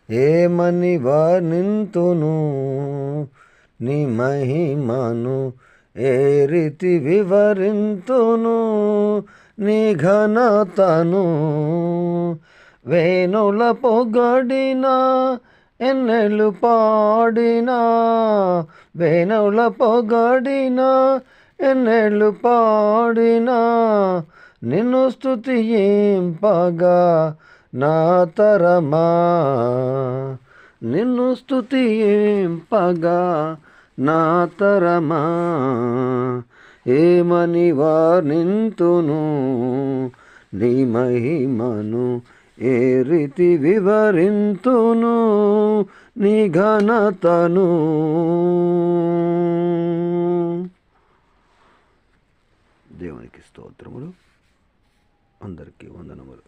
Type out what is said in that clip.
ఏమని వర్ణింతును నీ మహిమను, ఏ రీతి వివరింతును నీ ఘనతను. వేణుల పొగడినా ఎన్నెళ్ళు పాడినా, వేణుల పొగడినా ఎన్నెళ్ళు పాడినా, నిన్ను స్తుతింపగా నా తరమా, నిన్ను స్తుతింపగా నా తరమా. ఏమని వర్ణింతును నీ మహిమను, ఏ రీతి వివరింతును నీ ఘనతను. దేవునికి స్తోత్రములు. అందరికీ వందనములు.